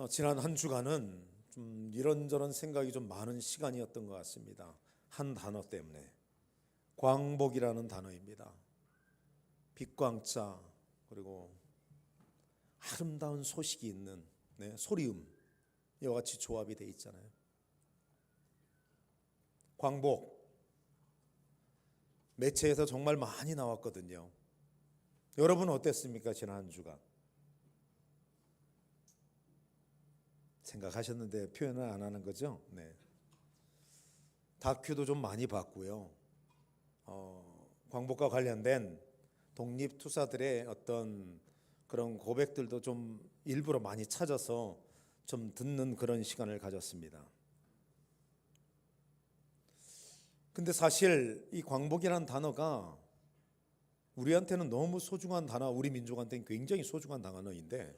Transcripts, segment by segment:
지난 한 주간은 좀 이런저런 생각이 좀 많은 시간이었던 것 같습니다. 한 단어 때문에. 광복이라는 단어입니다. 빛광자 그리고 아름다운 소식이 있는 소리음 이와 같이 조합이 되어 있잖아요. 광복 매체에서 정말 많이 나왔거든요. 여러분은 어땠습니까? 지난 한 주간 생각하셨는데 표현을 안 하는 거죠? 네. 다큐도 좀 많이 봤고요. 광복과 관련된 독립투사들의 어떤 그런 고백들도 좀 일부러 많이 찾아서 좀 듣는 그런 시간을 가졌습니다. 근데 사실 이 광복이라는 단어가 우리한테는 너무 소중한 단어, 우리 민족한테는 굉장히 소중한 단어인데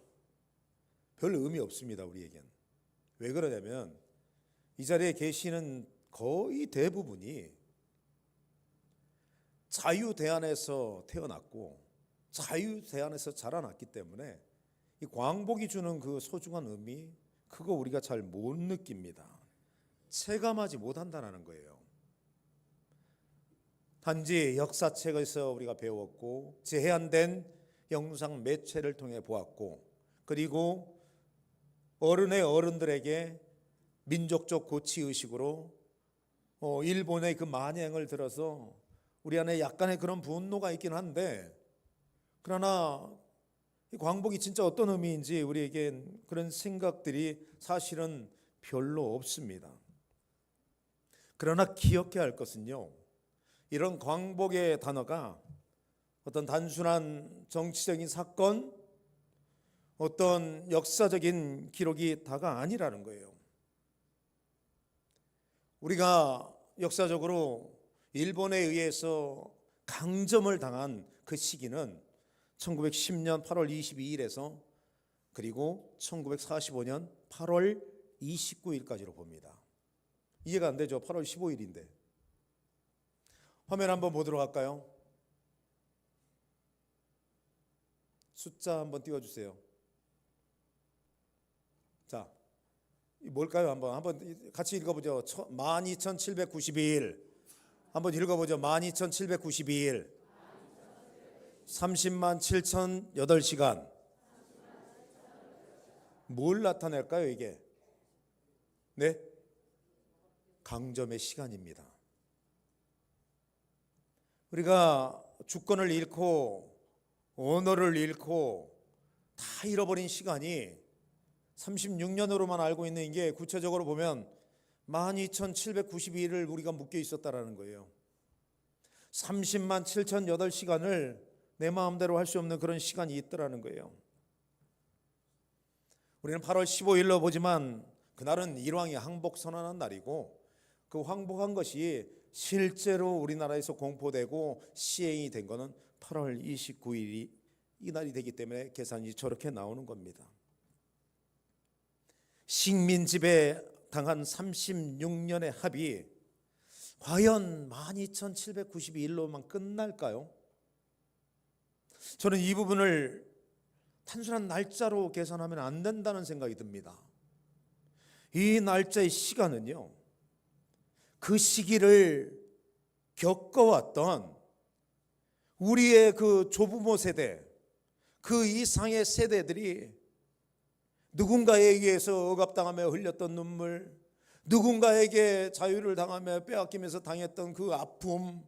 별 의미 없습니다, 우리에겐. 왜 그러냐면 이 자리에 계시는 거의 대부분이 자유대 안에서 태어났고 자유대 안에서 자라났기 때문에 이 광복이 주는 그 소중한 의미, 그거 우리가 잘 못 느낍니다. 체감하지 못한다는 거예요. 단지 역사책에서 우리가 배웠고 제한된 영상 매체를 통해 보았고 그리고 어른들에게 민족적 고취의식으로 일본의 그 만행을 들어서 우리 안에 약간의 그런 분노가 있긴 한데, 그러나 이 광복이 진짜 어떤 의미인지 우리에겐 그런 생각들이 사실은 별로 없습니다. 그러나 기억해야 할 것은요, 이런 광복의 단어가 어떤 단순한 정치적인 사건, 어떤 역사적인 기록이 다가 아니라는 거예요. 우리가 역사적으로 일본에 의해서 강점을 당한 그 시기는 1910년 8월 22일에서 그리고 1945년 8월 29일까지로 봅니다. 이해가 안 되죠? 8월 15일인데. 화면 한번 보도록 할까요? 숫자 한번 띄워주세요. 자, 뭘까요? 한번 같이 읽어보죠. 12,792일. 한번 읽어보죠. 12,792일. 30만 7,008시간. 뭘 나타낼까요, 이게? 네? 강점의 시간입니다. 우리가 주권을 잃고 언어를 잃고 다 잃어버린 시간이 36년으로만 알고 있는 게 구체적으로 보면 12,792일을 우리가 묶여 있었다라는 거예요. 30만 7,008시간을 내 마음대로 할 수 없는 그런 시간이 있더라는 거예요. 우리는 8월 15일로 보지만 그날은 일왕이 항복 선언한 날이고 그 항복한 것이 실제로 우리나라에서 공포되고 시행이 된 것은 8월 29일이 이 날이 되기 때문에 계산이 저렇게 나오는 겁니다. 식민 지배 당한 36년의 합의 과연 12,792일로만 끝날까요? 저는 이 부분을 단순한 날짜로 계산하면 안 된다는 생각이 듭니다. 이 날짜의 시간은요, 그 시기를 겪어왔던 우리의 그 조부모 세대, 그 이상의 세대들이 누군가에 의해서 억압당하며 흘렸던 눈물, 누군가에게 자유를 당하며 빼앗기면서 당했던 그 아픔,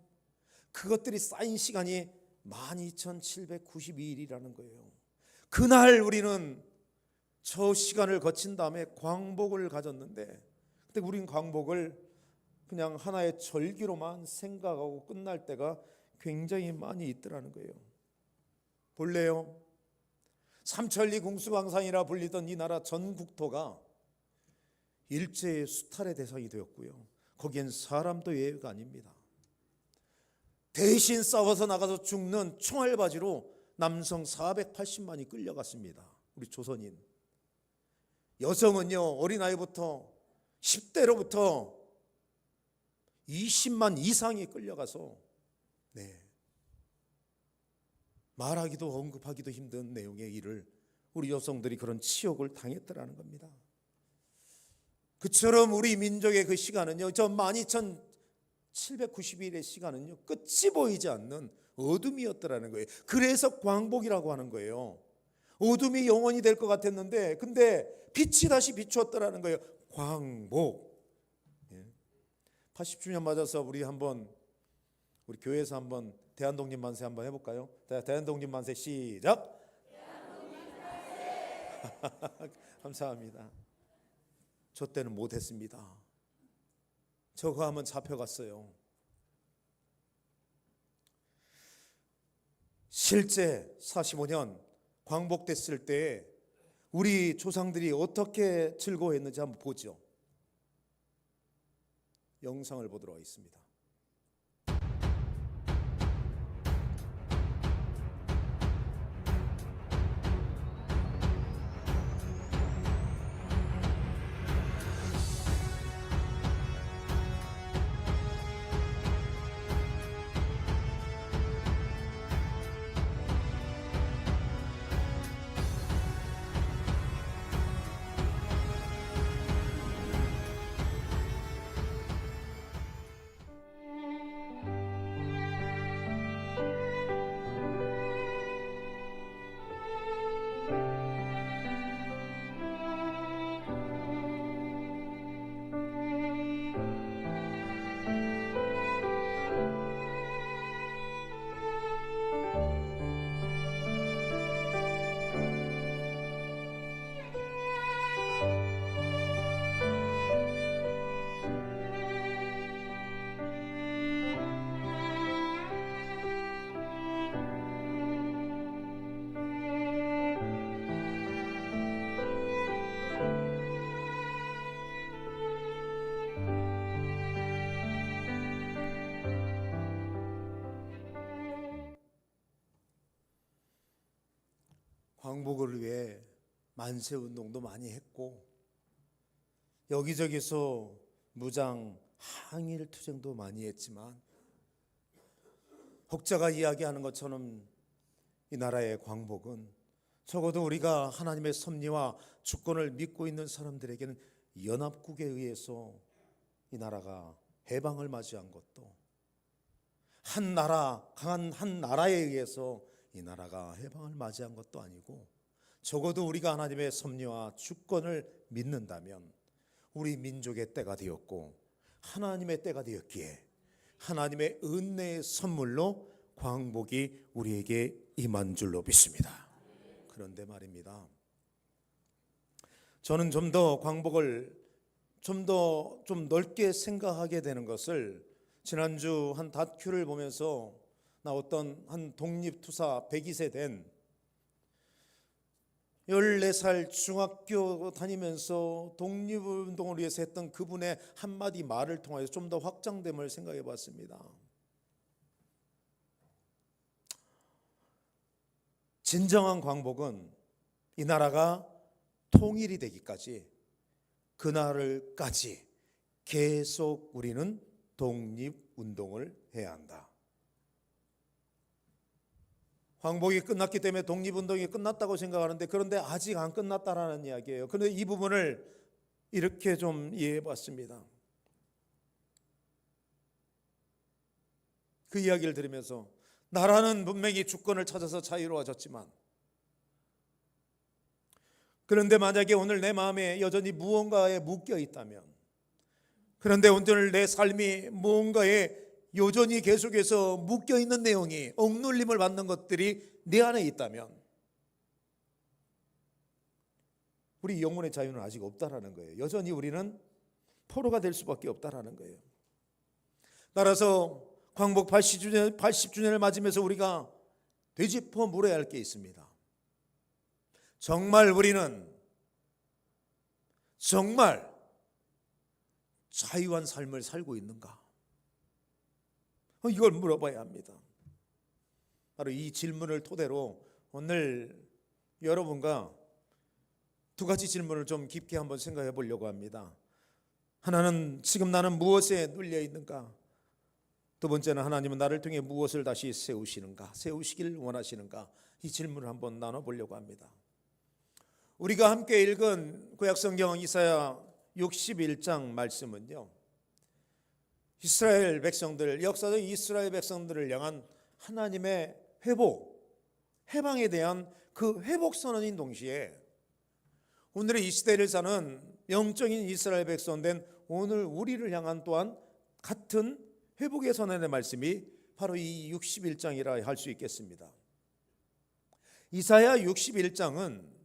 그것들이 쌓인 시간이 12,792일이라는 거예요. 그날 우리는 저 시간을 거친 다음에 광복을 가졌는데, 근데 우린 광복을 그냥 하나의 절기로만 생각하고 끝날 때가 굉장히 많이 있더라는 거예요. 볼래요? 삼천리 궁수광산이라 불리던 이 나라 전 국토가 일제의 수탈의 대상이 되었고요. 거기엔 사람도 예외가 아닙니다. 대신 싸워서 나가서 죽는 총알바지로 남성 480만이 끌려갔습니다. 우리 조선인. 여성은요, 어린아이부터 10대로부터 20만 이상이 끌려가서 말하기도 언급하기도 힘든 내용의 일을 우리 여성들이 그런 치욕을 당했더라는 겁니다. 그처럼 우리 민족의 그 시간은요, 저 12,790일의 시간은요, 끝이 보이지 않는 어둠이었더라는 거예요. 그래서 광복이라고 하는 거예요. 어둠이 영원히 될 것 같았는데, 근데 빛이 다시 비추었더라는 거예요. 광복. 80주년 맞아서 우리 교회에서 한번 대한독립 만세 한번 해볼까요? 대한독립 만세 시작. 감사합니다. 저 때는 못했습니다. 저거 하면 잡혀갔어요. 실제 45년 광복됐을 때 우리 조상들이 어떻게 즐거워했는지 한번 보죠. 영상을 보도록 하겠습니다. 광복을 위해 만세 운동도 많이 했고 여기저기서 무장 항일 투쟁도 많이 했지만 혹자가 이야기하는 것처럼 이 나라의 광복은 적어도 우리가 하나님의 섭리와 주권을 믿고 있는 사람들에게는 연합국에 의해서 이 나라가 해방을 맞이한 것도, 한 나라, 강한 한 나라에 의해서 이 나라가 해방을 맞이한 것도 아니고, 적어도 우리가 하나님의 섭리와 주권을 믿는다면 우리 민족의 때가 되었고 하나님의 때가 되었기에 하나님의 은혜의 선물로 광복이 우리에게 임한 줄로 믿습니다. 그런데 말입니다, 저는 좀 더 광복을 좀 넓게 생각하게 되는 것을 지난주 한 다큐를 보면서 나왔던 한 독립투사 102세 된 14살 중학교 다니면서 독립운동을 위해서 했던 그분의 한마디 말을 통해서 좀 더 확장됨을 생각해 봤습니다. 진정한 광복은 이 나라가 통일이 되기까지, 그날까지 계속 우리는 독립운동을 해야 한다. 광복이 끝났기 때문에 독립운동이 끝났다고 생각하는데, 그런데 아직 안 끝났다라는 이야기예요. 그런데 이 부분을 이렇게 좀 이해해 봤습니다. 그 이야기를 들으면서 나라는 분명히 주권을 찾아서 자유로워졌지만, 그런데 만약에 오늘 내 마음에 여전히 무언가에 묶여 있다면, 그런데 오늘 내 삶이 무언가에 여전히 계속해서 묶여있는 내용이, 억눌림을 받는 것들이 내 안에 있다면 우리 영혼의 자유는 아직 없다라는 거예요. 여전히 우리는 포로가 될 수밖에 없다라는 거예요. 따라서 광복 80주년을 맞으면서 우리가 되짚어 물어야 할 게 있습니다. 정말 우리는 정말 자유한 삶을 살고 있는가? 이걸 물어봐야 합니다. 바로 이 질문을 토대로 오늘 여러분과 두 가지 질문을 좀 깊게 한번 생각해 보려고 합니다. 하나는 지금 나는 무엇에 눌려 있는가? 두 번째는 하나님은 나를 통해 무엇을 다시 세우시길 원하시는가? 이 질문을 한번 나눠보려고 합니다. 우리가 함께 읽은 구약성경 이사야 61장 말씀은요, 이스라엘 백성들, 역사적 이스라엘 백성들을 향한 하나님의 회복, 해방에 대한 그 회복 선언인 동시에 오늘의 이 시대를 사는 영적인 이스라엘 백성된 오늘 우리를 향한 또한 같은 회복의 선언의 말씀이 바로 이 61장이라 할 수 있겠습니다. 이사야 61장은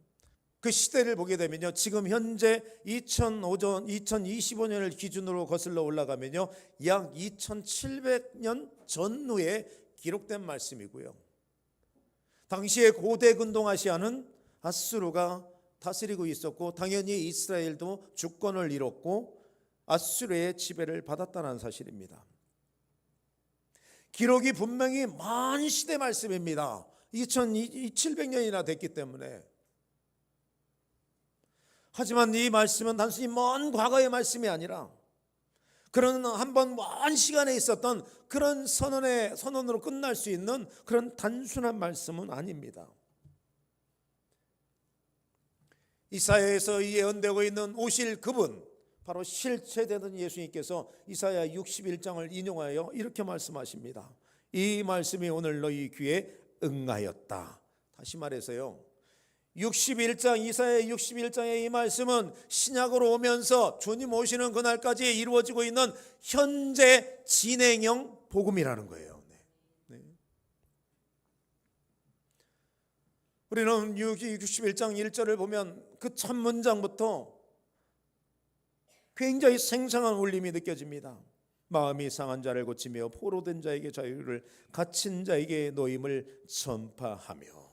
그 시대를 보게 되면요, 지금 현재 2025년을 기준으로 거슬러 올라가면요, 약 2700년 전후에 기록된 말씀이고요. 당시에 고대 근동아시아는 아수르가 다스리고 있었고, 당연히 이스라엘도 주권을 잃었고 아수르의 지배를 받았다는 사실입니다. 기록이 분명히 먼 시대 말씀입니다. 2700년이나 됐기 때문에. 하지만 이 말씀은 단순히 먼 과거의 말씀이 아니라 그런 한번 먼 시간에 있었던 그런 선언으로 끝날 수 있는 그런 단순한 말씀은 아닙니다. 이사야에서 예언되고 있는 오실 그분, 바로 실체되는 예수님께서 이사야 61장을 인용하여 이렇게 말씀하십니다. 이 말씀이 오늘 너희 귀에 응하였다. 다시 말해서요, 61장 이사야 61장의 이 말씀은 신약으로 오면서 주님 오시는 그날까지 이루어지고 있는 현재 진행형 복음이라는 거예요. 네. 우리는 61장 1절을 보면 그 첫 문장부터 굉장히 생생한 울림이 느껴집니다. 마음이 상한 자를 고치며 포로된 자에게 자유를, 갇힌 자에게 노임을 전파하며.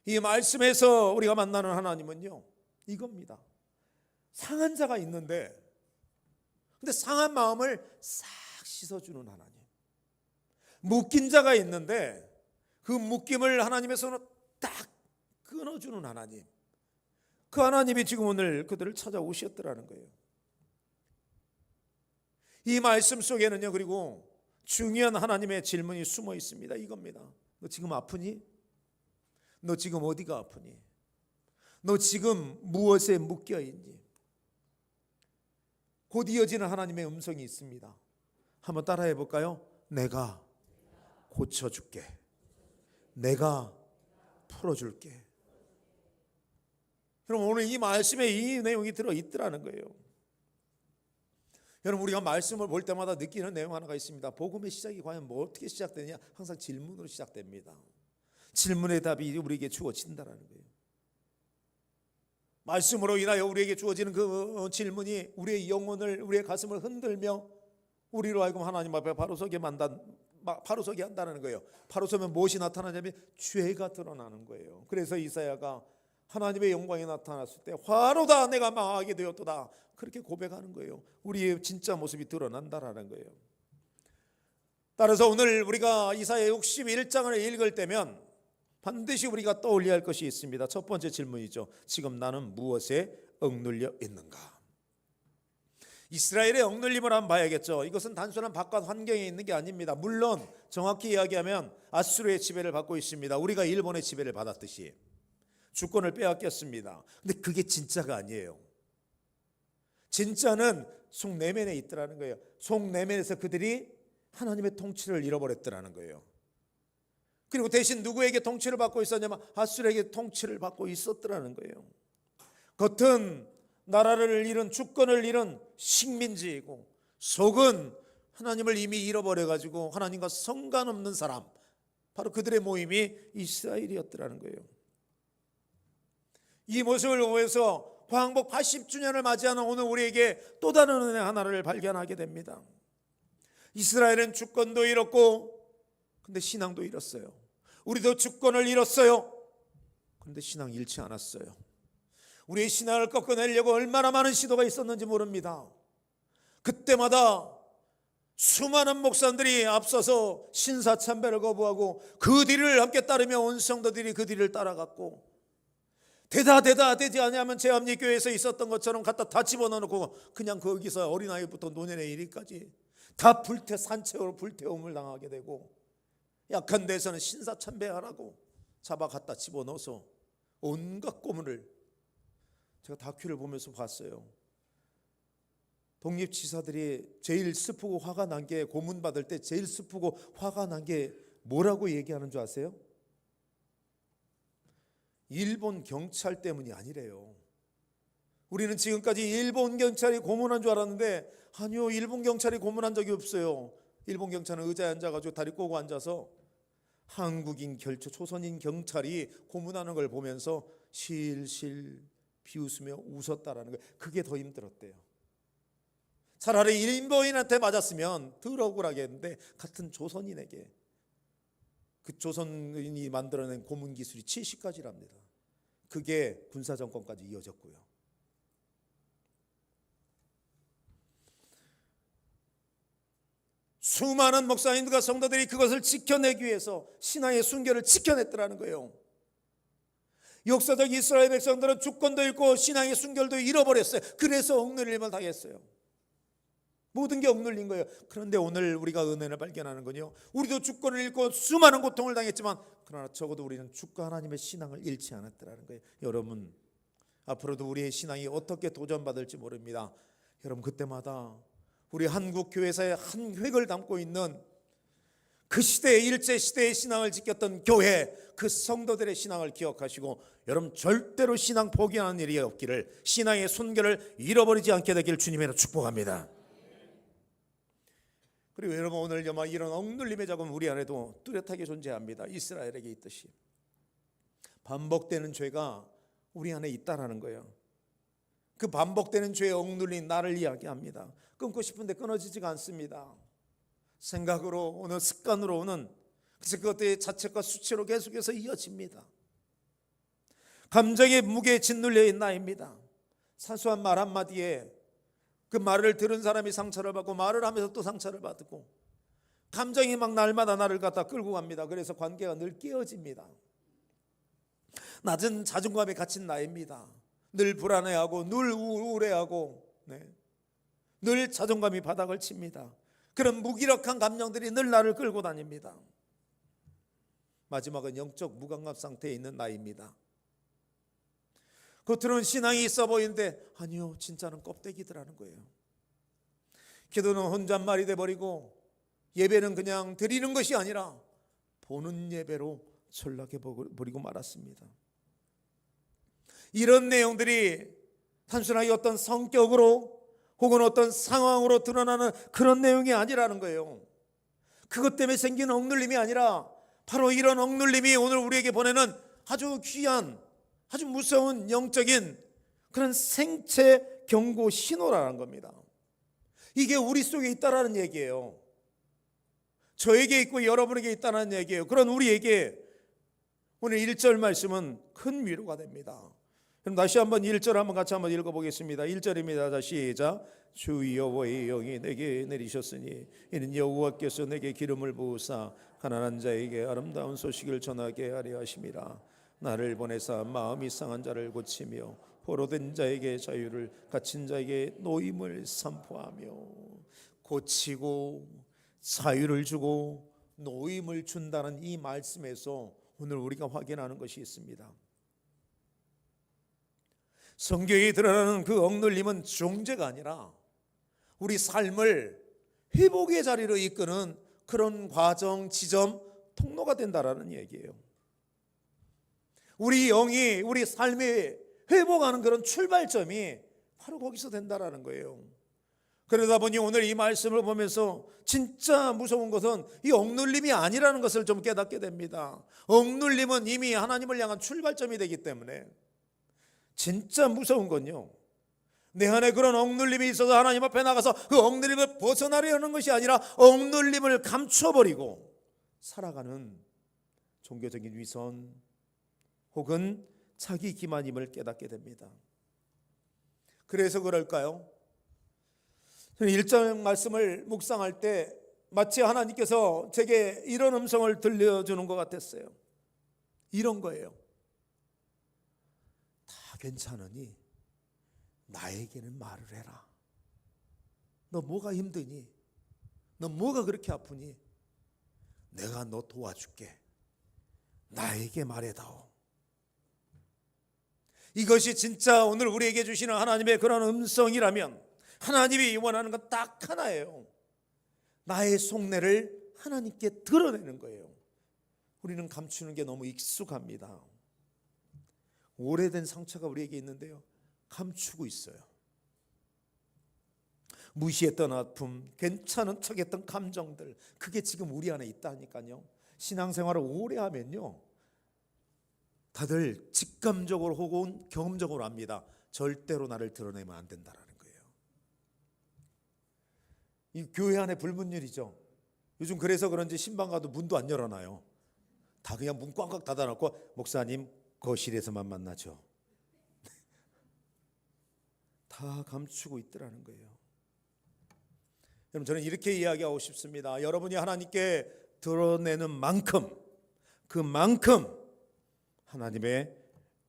이 말씀에서 우리가 만나는 하나님은요, 이겁니다. 상한 자가 있는데, 근데 상한 마음을 싹 씻어주는 하나님. 묶인 자가 있는데 그 묶임을 하나님의 손으로 딱 끊어주는 하나님. 그 하나님이 지금 오늘 그들을 찾아오셨더라는 거예요. 이 말씀 속에는요, 그리고 중요한 하나님의 질문이 숨어 있습니다. 이겁니다. 너 지금 아프니? 너 지금 어디가 아프니? 너 지금 무엇에 묶여 있니? 곧 이어지는 하나님의 음성이 있습니다. 한번 따라해 볼까요? 내가 고쳐줄게. 내가 풀어줄게. 여러분, 오늘 이 말씀에 이 내용이 들어있더라는 거예요. 여러분, 우리가 말씀을 볼 때마다 느끼는 내용 하나가 있습니다. 복음의 시작이 과연 어떻게 시작되느냐? 항상 질문으로 시작됩니다. 질문의 답이 우리에게 주어진다는 거예요. 말씀으로 인하여 우리에게 주어지는 그 질문이 우리의 영혼을, 우리의 가슴을 흔들며 우리로 하여금 하나님 앞에 바로 서게 한다는 거예요. 바로 서면 무엇이 나타나냐면 죄가 드러나는 거예요. 그래서 이사야가 하나님의 영광이 나타났을 때 화로다 내가 망하게 되었도다, 그렇게 고백하는 거예요. 우리의 진짜 모습이 드러난다라는 거예요. 따라서 오늘 우리가 이사야 61장을 읽을 때면 반드시 우리가 떠올려야 할 것이 있습니다. 첫 번째 질문이죠. 지금 나는 무엇에 억눌려 있는가? 이스라엘의 억눌림을 한번 봐야겠죠. 이것은 단순한 바깥 환경에 있는 게 아닙니다. 물론 정확히 이야기하면 아수르의 지배를 받고 있습니다. 우리가 일본의 지배를 받았듯이 주권을 빼앗겼습니다. 근데 그게 진짜가 아니에요. 진짜는 속내면에 있더라는 거예요. 속내면에서 그들이 하나님의 통치를 잃어버렸더라는 거예요. 그리고 대신 누구에게 통치를 받고 있었냐면 아수르에게 통치를 받고 있었더라는 거예요. 겉은 나라를 잃은, 주권을 잃은 식민지이고 속은 하나님을 이미 잃어버려가지고 하나님과 상관없는 사람, 바로 그들의 모임이 이스라엘이었더라는 거예요. 이 모습을 보면서 광복 80주년을 맞이하는 오늘 우리에게 또 다른 은혜 하나를 발견하게 됩니다. 이스라엘은 주권도 잃었고 근데 신앙도 잃었어요. 우리도 주권을 잃었어요. 그런데 신앙 잃지 않았어요. 우리의 신앙을 꺾어내려고 얼마나 많은 시도가 있었는지 모릅니다. 그때마다 수많은 목사들이 앞서서 신사참배를 거부하고 그 뒤를 함께 따르며 온 성도들이 그 뒤를 따라갔고, 되지 않으면 제합리교회에서 있었던 것처럼 갖다 다 집어넣고 그냥 거기서 어린아이부터 노년의 일까지 다 산채로 불태움을 당하게 되고, 약한 데서는 신사참배하라고 잡아 갖다 집어넣어서 온갖 고문을 제가 다큐를 보면서 봤어요. 독립지사들이 제일 슬프고 화가 난 게, 고문받을 때 제일 슬프고 화가 난 게 뭐라고 얘기하는 줄 아세요? 일본 경찰 때문이 아니래요. 우리는 지금까지 일본 경찰이 고문한 줄 알았는데 아니요, 일본 경찰이 고문한 적이 없어요. 일본 경찰은 의자에 앉아가지고 다리 꼬고 앉아서 한국인 조선인 경찰이 고문하는 걸 보면서 실실 비웃으며 웃었다라는 거예요. 그게 더 힘들었대요. 차라리 일본인한테 맞았으면 덜 억울하겠는데 같은 조선인에게, 그 조선인이 만들어낸 고문 기술이 70가지랍니다. 그게 군사정권까지 이어졌고요. 수많은 목사님들과 성도들이 그것을 지켜내기 위해서 신앙의 순결을 지켜냈더라는 거예요. 역사적 이스라엘 백성들은 주권도 잃고 신앙의 순결도 잃어버렸어요. 그래서 억눌림을 당했어요. 모든 게 억눌린 거예요. 그런데 오늘 우리가 은혜를 발견하는 건요, 우리도 주권을 잃고 수많은 고통을 당했지만 그러나 적어도 우리는 주권 하나님의 신앙을 잃지 않았더라는 거예요. 여러분, 앞으로도 우리의 신앙이 어떻게 도전받을지 모릅니다. 여러분, 그때마다 우리 한국 교회사의 한 획을 담고 있는 그 시대의 일제시대의 신앙을 지켰던 교회, 그 성도들의 신앙을 기억하시고 여러분 절대로 신앙 포기하는 일이 없기를, 신앙의 순결을 잃어버리지 않게 되기를 주님으로 축복합니다. 그리고 여러분, 오늘 이런 억눌림의 자금 우리 안에도 뚜렷하게 존재합니다. 이스라엘에게 있듯이 반복되는 죄가 우리 안에 있다라는 거예요. 그 반복되는 죄에 억눌린 나를 이야기합니다. 끊고 싶은데 끊어지지가 않습니다. 생각으로 오는, 습관으로 오는, 그래서 그것들이 자책과 수치로 계속해서 이어집니다. 감정의 무게에 짓눌려 있는 나입니다. 사소한 말 한마디에 그 말을 들은 사람이 상처를 받고 말을 하면서 또 상처를 받고 감정이 막 날마다 나를 갖다 끌고 갑니다. 그래서 관계가 늘 깨어집니다. 낮은 자존감에 갇힌 나입니다. 늘 불안해하고 늘 우울해하고 늘 자존감이 바닥을 칩니다. 그런 무기력한 감정들이 늘 나를 끌고 다닙니다. 마지막은 영적 무감각 상태에 있는 나입니다. 겉으로는 신앙이 있어 보이는데 아니요, 진짜는 껍데기더라는 거예요. 기도는 혼잣말이 돼버리고 예배는 그냥 드리는 것이 아니라 보는 예배로 전락해버리고 말았습니다. 이런 내용들이 단순하게 어떤 성격으로 혹은 어떤 상황으로 드러나는 그런 내용이 아니라는 거예요. 그것 때문에 생긴 억눌림이 아니라 바로 이런 억눌림이 오늘 우리에게 보내는 아주 귀한, 아주 무서운 영적인 그런 생체 경고 신호라는 겁니다. 이게 우리 속에 있다라는 얘기예요. 저에게 있고 여러분에게 있다는 얘기예요. 그런 우리에게 오늘 1절 말씀은 큰 위로가 됩니다. 그럼 다시 한번 1절 한번 같이 한번 읽어보겠습니다. 1절입니다. 자, 시작. 주 여호와의 영이 내게 내리셨으니 이는 여호와께서 내게 기름을 부으사 가난한 자에게 아름다운 소식을 전하게 하려 하심이라. 나를 보내사 마음이 상한 자를 고치며 포로된 자에게 자유를, 갇힌 자에게 노임을 선포하며. 고치고 자유를 주고 노임을 준다는 이 말씀에서 오늘 우리가 확인하는 것이 있습니다. 성경에 드러나는 그 억눌림은 종죄가 아니라 우리 삶을 회복의 자리로 이끄는 그런 과정, 지점, 통로가 된다라는 얘기예요. 우리 영이, 우리 삶이 회복하는 그런 출발점이 바로 거기서 된다라는 거예요. 그러다 보니 오늘 이 말씀을 보면서 진짜 무서운 것은 이 억눌림이 아니라는 것을 좀 깨닫게 됩니다. 억눌림은 이미 하나님을 향한 출발점이 되기 때문에 진짜 무서운 건요, 내 안에 그런 억눌림이 있어서 하나님 앞에 나가서 그 억눌림을 벗어나려는 것이 아니라 억눌림을 감춰버리고 살아가는 종교적인 위선 혹은 자기 기만임을 깨닫게 됩니다. 그래서 그럴까요? 저는 1절 말씀을 묵상할 때 마치 하나님께서 제게 이런 음성을 들려주는 것 같았어요. 이런 거예요. 다 괜찮으니 나에게는 말을 해라. 너 뭐가 힘드니? 너 뭐가 그렇게 아프니? 내가 너 도와줄게. 나에게 말해다오. 이것이 진짜 오늘 우리에게 주시는 하나님의 그런 음성이라면 하나님이 원하는 건 딱 하나예요. 나의 속내를 하나님께 드러내는 거예요. 우리는 감추는 게 너무 익숙합니다. 오래된 상처가 우리에게 있는데요, 감추고 있어요. 무시했던 아픔, 괜찮은 척했던 감정들, 그게 지금 우리 안에 있다니까요. 신앙생활을 오래 하면요, 다들 직감적으로 혹은 경험적으로 압니다. 절대로 나를 드러내면 안 된다라는 거예요. 이 교회 안에 불문율이죠. 요즘 그래서 그런지 신방 가도 문도 안 열어놔요. 다 그냥 문 꽝꽝 닫아놓고 목사님 거실에서만 만나죠. 다 감추고 있더라는 거예요. 여러분, 저는 이렇게 이야기하고 싶습니다. 여러분이 하나님께 드러내는 만큼, 그만큼 하나님의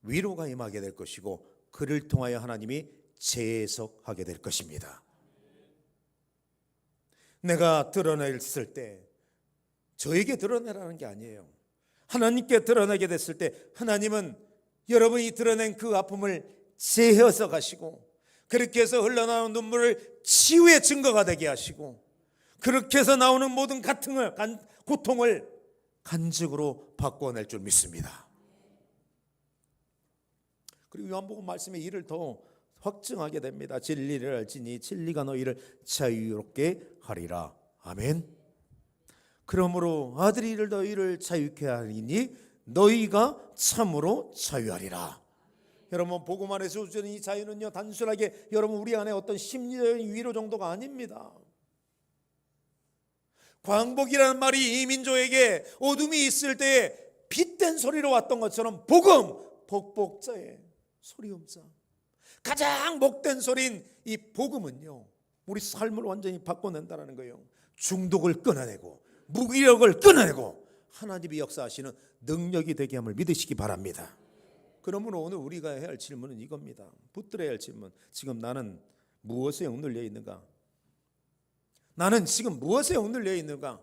위로가 임하게 될 것이고, 그를 통하여 하나님이 재해석하게 될 것입니다. 내가 드러냈을 때 저에게 드러내라는 게 아니에요. 하나님께 드러내게 됐을 때 하나님은 여러분이 드러낸 그 아픔을 재해석하시고, 그렇게 해서 흘러나오는 눈물을 치유의 증거가 되게 하시고, 그렇게 해서 나오는 모든 고통을 간증으로 바꿔낼 줄 믿습니다. 그리고 요한복음 말씀에 이를 더 확증하게 됩니다. 진리를 알지니 진리가 너희를 자유롭게 하리라. 아멘. 그러므로 아들이 이를 너희를 자유케 하리니 너희가 참으로 자유하리라. 여러분, 복음 안에서 주는 이 자유는요, 단순하게 여러분 우리 안에 어떤 심리적인 위로 정도가 아닙니다. 광복이라는 말이 이 민족에게 어둠이 있을 때에 빛된 소리로 왔던 것처럼, 복음, 복복자의 소리음자, 가장 복된 소리인 이 복음은요, 우리 삶을 완전히 바꿔낸다는 거예요. 중독을 끊어내고 무기력을 끊어내고 하나님이 역사하시는 능력이 되게 함을 믿으시기 바랍니다. 그러므로 오늘 우리가 해야 할 질문은 이겁니다. 붙들어야 할 질문, 지금 나는 무엇에 억눌려 있는가? 나는 지금 무엇에 억눌려 있는가?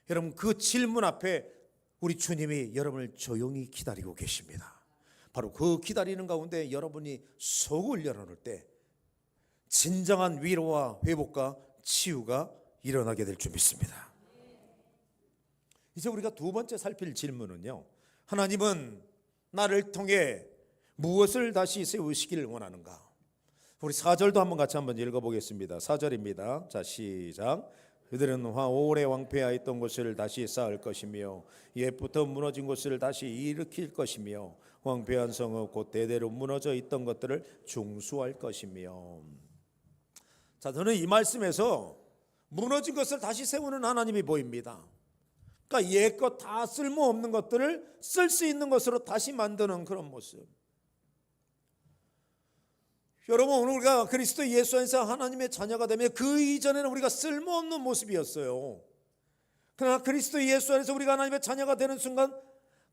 여러분, 그 질문 앞에 우리 주님이 여러분을 조용히 기다리고 계십니다. 바로 그 기다리는 가운데 여러분이 속을 열어놓을 때 진정한 위로와 회복과 치유가 일어나게 될 줄 믿습니다. 이제 우리가 두 번째 살필 질문은요, 하나님은 나를 통해 무엇을 다시 세우시길 원하는가? 우리 4절도 한번 읽어보겠습니다. 4절입니다. 자, 시작. 그들은 오래 황폐하였던 것을 다시 쌓을 것이며 옛부터 무너진 것을 다시 일으킬 것이며 황폐한 성읍 곧 대대로 무너져 있던 것들을 중수할 것이며. 자, 저는 이 말씀에서 무너진 것을 다시 세우는 하나님이 보입니다. 그러니까 옛것 다 쓸모없는 것들을 쓸 수 있는 것으로 다시 만드는 그런 모습. 여러분, 오늘 우리가 그리스도 예수 안에서 하나님의 자녀가 되면 그 이전에는 우리가 쓸모없는 모습이었어요. 그러나 그리스도 예수 안에서 우리가 하나님의 자녀가 되는 순간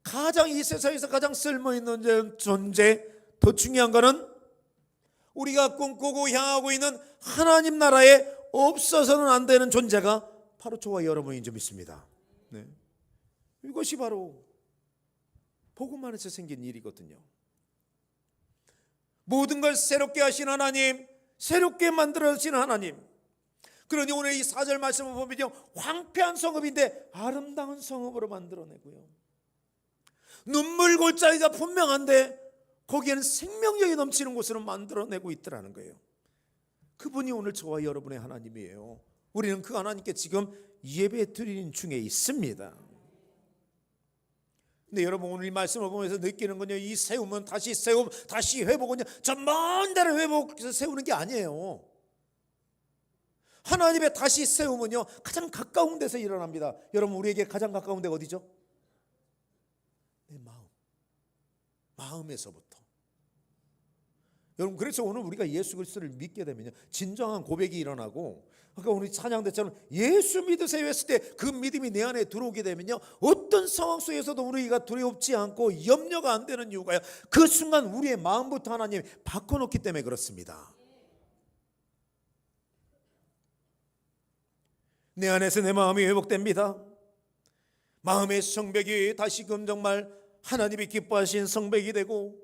가장 이 세상에서 가장 쓸모있는 존재, 더 중요한 것은 우리가 꿈꾸고 향하고 있는 하나님 나라에 없어서는 안 되는 존재가 바로 저와 여러분인 줄 믿습니다. 네. 이것이 바로 복음 안에서 생긴 일이거든요. 모든 걸 새롭게 하신 하나님, 새롭게 만들어주신 하나님. 그러니 오늘 이 4절 말씀을 보면요, 황폐한 성읍인데 아름다운 성읍으로 만들어내고요, 눈물 골짜기가 분명한데 거기에는 생명력이 넘치는 곳으로 만들어내고 있더라는 거예요. 그분이 오늘 저와 여러분의 하나님이에요. 우리는 그 하나님께 지금 예배 드리는 중에 있습니다. 근데 여러분, 오늘 이 말씀을 보면서 느끼는 건요, 이 세움은 다시 세움, 다시 회복은요, 저 먼 데를 회복해서 세우는 게 아니에요. 하나님의 다시 세움은요, 가장 가까운 데서 일어납니다. 여러분, 우리에게 가장 가까운 데가 어디죠? 내 마음에서부터. 여러분, 그래서 오늘 우리가 예수 그리스도를 믿게 되면요, 진정한 고백이 일어나고, 아까 우리 찬양대처럼 예수 믿으세요 했을 때 그 믿음이 내 안에 들어오게 되면요, 어떤 상황 속에서도 우리가 두렵지 않고 염려가 안 되는 이유가요, 그 순간 우리의 마음부터 하나님이 바꿔놓기 때문에 그렇습니다. 내 안에서 내 마음이 회복됩니다. 마음의 성벽이 다시금 정말 하나님이 기뻐하신 성벽이 되고,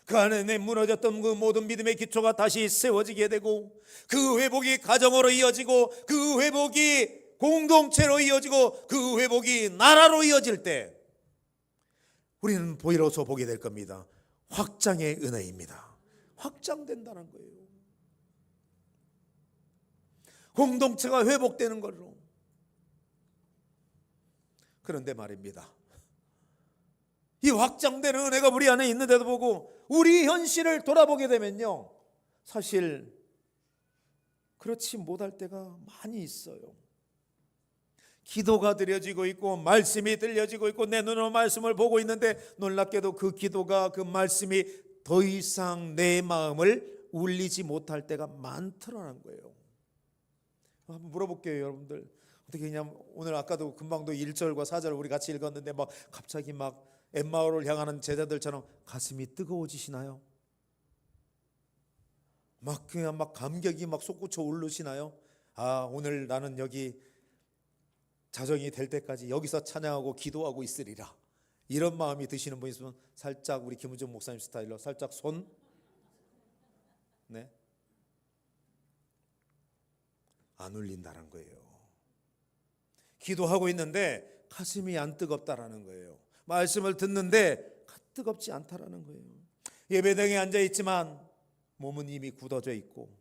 그 안에 무너졌던 그 모든 믿음의 기초가 다시 세워지게 되고, 그 회복이 가정으로 이어지고, 그 회복이 공동체로 이어지고, 그 회복이 나라로 이어질 때 우리는 보이로서 보게 될 겁니다. 확장의 은혜입니다. 확장된다는 거예요. 공동체가 회복되는 걸로. 그런데 말입니다, 이 확장되는 은혜가 우리 안에 있는데도 보고 우리 현실을 돌아보게 되면요, 사실 그렇지 못할 때가 많이 있어요. 기도가 드려지고 있고 말씀이 들려지고 있고 내 눈으로 말씀을 보고 있는데, 놀랍게도 그 기도가, 그 말씀이 더 이상 내 마음을 울리지 못할 때가 많더라는 거예요. 한번 물어볼게요, 여러분들. 어떻게 그냥 오늘 아까도 금방도 1절과 4절을 우리 같이 읽었는데 막 갑자기 막 엠마오를 향하는 제자들처럼 가슴이 뜨거워지시나요? 막 그냥 막 감격이 막 솟구쳐 오르시나요? 아, 오늘 나는 여기 자정이 될 때까지 여기서 찬양하고 기도하고 있으리라, 이런 마음이 드시는 분 있으면 살짝 우리 김은정 목사님 스타일로 살짝 손, 네, 안 울린다는 거예요. 기도하고 있는데 가슴이 안 뜨겁다라는 거예요. 말씀을 듣는데 뜨겁지 않다라는 거예요. 예배당에 앉아 있지만 몸은 이미 굳어져 있고,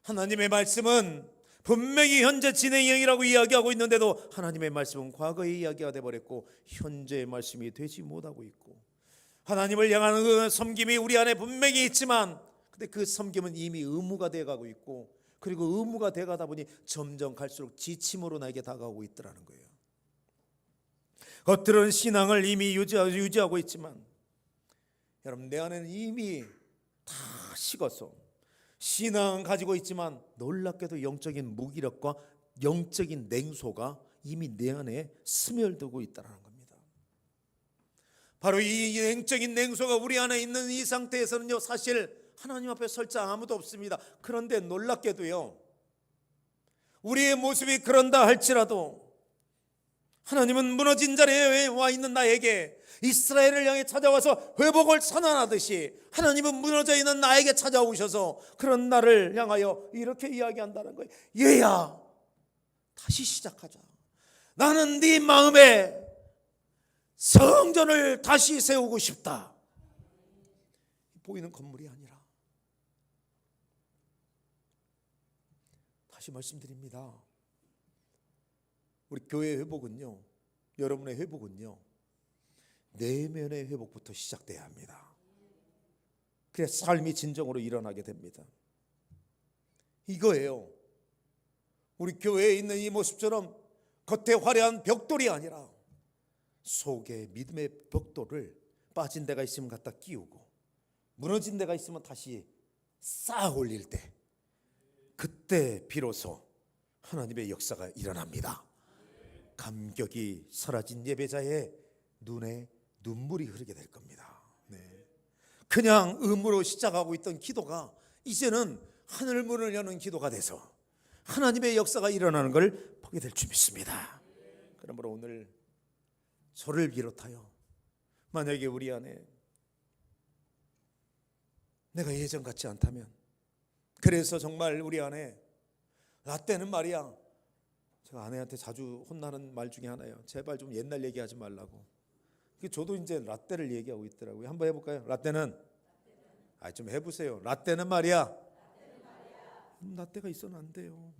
하나님의 말씀은 분명히 현재 진행형이라고 이야기하고 있는데도 하나님의 말씀은 과거의 이야기가 되어버렸고 현재의 말씀이 되지 못하고 있고, 하나님을 향하는 그 섬김이 우리 안에 분명히 있지만 근데 그 섬김은 이미 의무가 되어가고 있고, 그리고 의무가 되어가다 보니 점점 갈수록 지침으로 나에게 다가오고 있더라는 거예요. 겉으로는 신앙을 이미 유지하고 있지만 여러분, 내 안에는 이미 다 식어서 신앙은 가지고 있지만 놀랍게도 영적인 무기력과 영적인 냉소가 이미 내 안에 스며들고 있다는 겁니다. 바로 이 영적인 냉소가 우리 안에 있는 이 상태에서는요, 사실 하나님 앞에 설 자 아무도 없습니다. 그런데 놀랍게도요, 우리의 모습이 그런다 할지라도 하나님은 무너진 자리에 와 있는 나에게 이스라엘을 향해 찾아와서 회복을 선언하듯이 하나님은 무너져 있는 나에게 찾아오셔서 그런 나를 향하여 이렇게 이야기한다는 거예요. 얘야, 다시 시작하자. 나는 네 마음에 성전을 다시 세우고 싶다. 보이는 건물이 아니라. 다시 말씀드립니다. 우리 교회의 회복은요, 여러분의 회복은요, 내면의 회복부터 시작돼야 합니다. 그래야 삶이 진정으로 일어나게 됩니다. 이거예요. 우리 교회에 있는 이 모습처럼 겉에 화려한 벽돌이 아니라 속에 믿음의 벽돌을 빠진 데가 있으면 갖다 끼우고 무너진 데가 있으면 다시 쌓아 올릴 때, 그때 비로소 하나님의 역사가 일어납니다. 감격이 사라진 예배자의 눈에 눈물이 흐르게 될 겁니다. 네. 그냥 의무로 시작하고 있던 기도가 이제는 하늘문을 여는 기도가 돼서 하나님의 역사가 일어나는 걸 보게 될 줄 믿습니다. 그러므로 오늘 저를 비롯하여 만약에 우리 안에 내가 예전 같지 않다면, 그래서 정말 우리 안에 라떼는 말이야, 제가 아내한테 자주 혼나는 말 중에 하나예요. 제발 좀 옛날 얘기하지 말라고. 저도 이제 라떼를 얘기하고 있더라고요. 한번 해볼까요? 라떼는 좀 해보세요. 라떼는 말이야. 라떼가 있어는 안 돼요.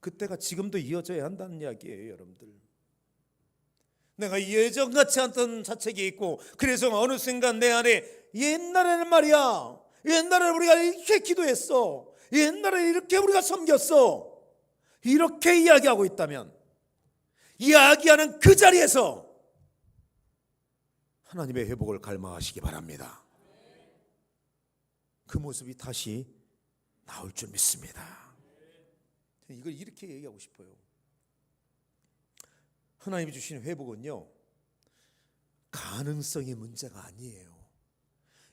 그때가 지금도 이어져야 한다는 이야기예요, 여러분들. 내가 예전 같지 않던 자책이 있고, 그래서 어느 순간 내 안에 옛날에는 말이야, 옛날에 우리가 이렇게 기도했어, 옛날에 이렇게 우리가 섬겼어, 이렇게 이야기하고 있다면 이야기하는 그 자리에서 하나님의 회복을 갈망하시기 바랍니다. 그 모습이 다시 나올 줄 믿습니다. 이걸 이렇게 얘기하고 싶어요. 하나님이 주시는 회복은요, 가능성의 문제가 아니에요.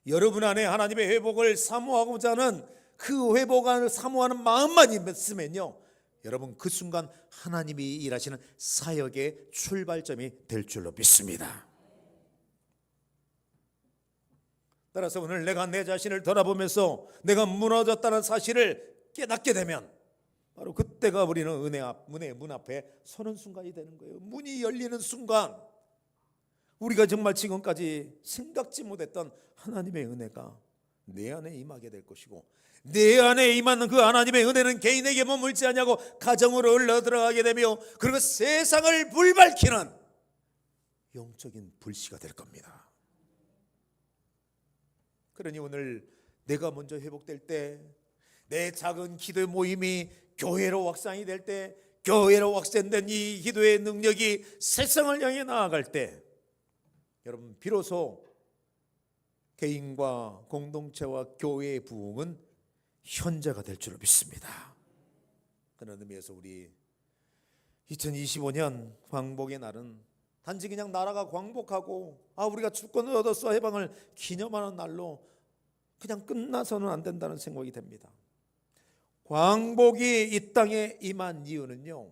여러분 안에 하나님의 회복을 사모하고자 하는 그 회복을 사모하는 마음만 있으면요, 여러분 그 순간 하나님이 일하시는 사역의 출발점이 될 줄로 믿습니다. 따라서 오늘 내가 내 자신을 돌아보면서 내가 무너졌다는 사실을 깨닫게 되면 바로 그때가 우리는 은혜의 문 앞에 서는 순간이 되는 거예요. 문이 열리는 순간 우리가 정말 지금까지 생각지 못했던 하나님의 은혜가 내 안에 임하게 될 것이고, 내 안에 임하는 그 하나님의 은혜는 개인에게 머물지 않냐고 가정으로 흘러 들어가게 되며, 그리고 세상을 불밝히는 영적인 불씨가 될 겁니다. 그러니 오늘 내가 먼저 회복될 때, 내 작은 기도 모임이 교회로 확산이 될 때, 교회로 확산된 이 기도의 능력이 세상을 향해 나아갈 때, 여러분 비로소 개인과 공동체와 교회의 부흥은 현재가 될 줄로 믿습니다. 그런 의미에서 우리 2025년 광복의 날은 단지 그냥 나라가 광복하고 우리가 주권을 얻었어 해방을 기념하는 날로 그냥 끝나서는 안 된다는 생각이 됩니다. 광복이 이 땅에 임한 이유는요,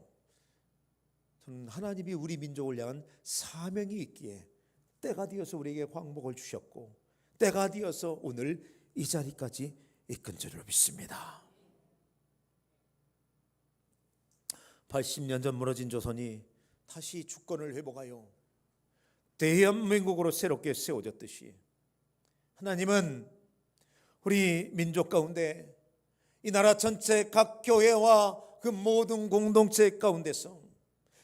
저는 하나님이 우리 민족을 향한 사명이 있기에 때가 되어서 우리에게 광복을 주셨고, 때가 되어서 오늘 이 자리까지 이끈 줄로 믿습니다. 80년 전 무너진 조선이 다시 주권을 회복하여 대한민국으로 새롭게 세워졌듯이, 하나님은 우리 민족 가운데 이 나라 전체 각 교회와 그 모든 공동체 가운데서,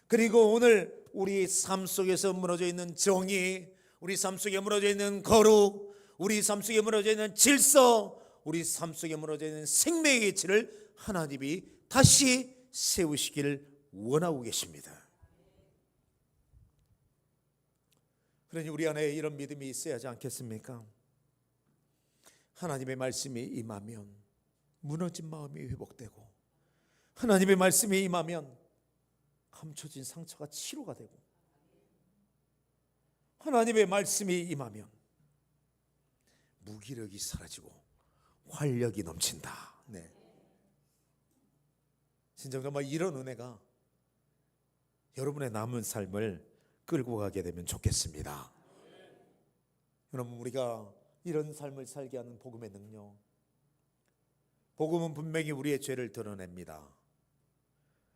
그리고 오늘 우리 삶 속에서 무너져 있는 정의, 우리 삶 속에 무너져 있는 거룩, 우리 삶 속에 무너져 있는 질서, 우리 삶 속에 무너져 있는 생명의 가치를 하나님이 다시 세우시기를 원하고 계십니다. 그러니 우리 안에 이런 믿음이 있어야 하지 않겠습니까? 하나님의 말씀이 임하면 무너진 마음이 회복되고, 하나님의 말씀이 임하면 감춰진 상처가 치료가 되고, 하나님의 말씀이 임하면 무기력이 사라지고 활력이 넘친다. 네. 진정 정말 이런 은혜가 여러분의 남은 삶을 끌고 가게 되면 좋겠습니다. 여러분, 우리가 이런 삶을 살게 하는 복음의 능력, 복음은 분명히 우리의 죄를 드러냅니다.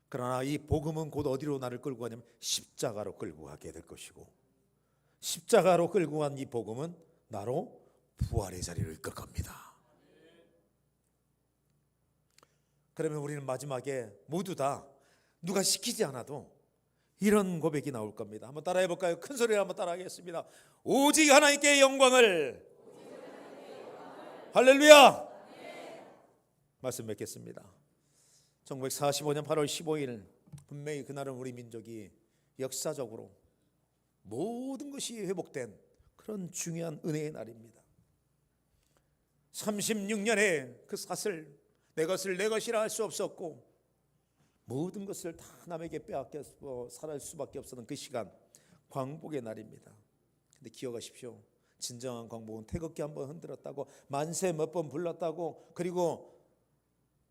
그러나 이 복음은 곧 어디로 나를 끌고 가냐면 십자가로 끌고 가게 될 것이고, 십자가로 끌고 간 이 복음은 나로 부활의 자리를 이끌 겁니다. 그러면 우리는 마지막에 모두 다 누가 시키지 않아도 이런 고백이 나올 겁니다. 한번 따라해 볼까요? 큰 소리로 한번 따라하겠습니다. 오직 하나님께 영광을. 할렐루야. 말씀 맺겠습니다. 1945년 8월 15일, 분명히 그날은 우리 민족이 역사적으로 모든 것이 회복된 그런 중요한 은혜의 날입니다. 36년의 그 사슬, 내 것을 내 것이라 할 수 없었고 모든 것을 다 남에게 빼앗겨 살아갈 수밖에 없었던 그 시간, 광복의 날입니다. 근데 기억하십시오. 진정한 광복은 태극기 한번 흔들었다고, 만세 몇 번 불렀다고, 그리고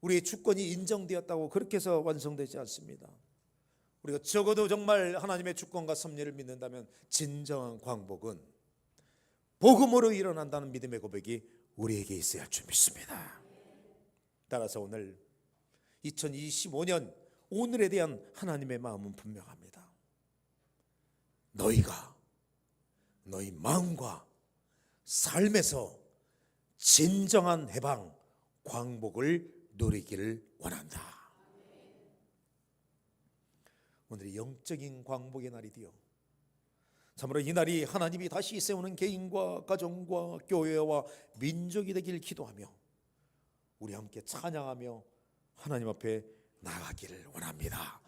우리의 주권이 인정되었다고 그렇게 해서 완성되지 않습니다. 우리가 적어도 정말 하나님의 주권과 섭리를 믿는다면 진정한 광복은 복음으로 일어난다는 믿음의 고백이 우리에게 있어야 할 줄 믿습니다. 따라서 오늘 2025년 오늘에 대한 하나님의 마음은 분명합니다. 너희가 너희 마음과 삶에서 진정한 해방, 광복을 누리기를 원한다. 오늘이 영적인 광복의 날이 되어 참으로 이 날이 하나님이 다시 세우는 개인과 가정과 교회와 민족이 되길 기도하며 우리 함께 찬양하며 하나님 앞에 나가기를 원합니다.